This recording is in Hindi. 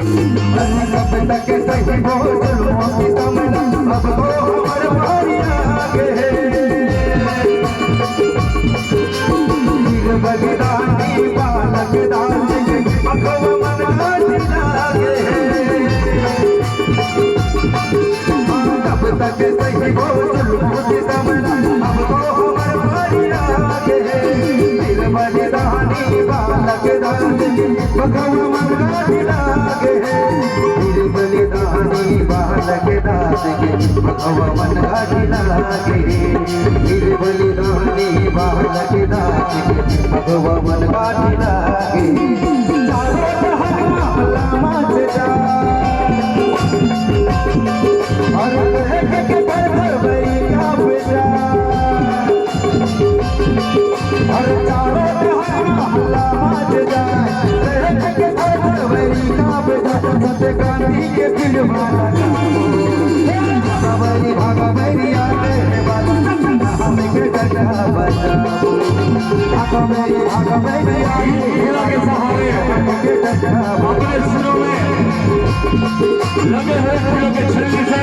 कब तक सही हो जुल्मों की समझ, अब तो हमारे भारी आगे है। गिर बलिदानी बालक दानी अखव मन घाटी लागे है। कब तक सही हो जुल्मों की समझ, अब तो हमारे भारी आगे है। गिर बलिदानी बालक दानी अखव मन घाटी लागे है। बलिदानी बालक दास के भगवान घाटी लागे। गिर बलिदानी बालक दास के भगवान घाटी लागे। चारों जहां मामला मच जा और कह के भर भई का बेटा। और चारों जहां मामला मच जा कह के भर भई का बेटा। गांधी के फिल्माना भागवरी भागवरी आगे वाला हमें के डटा बचाओ। भागवरी भागवरी आगे के सहारे के डटा अपने सुरों में लगे हुए फूलों के छलनी से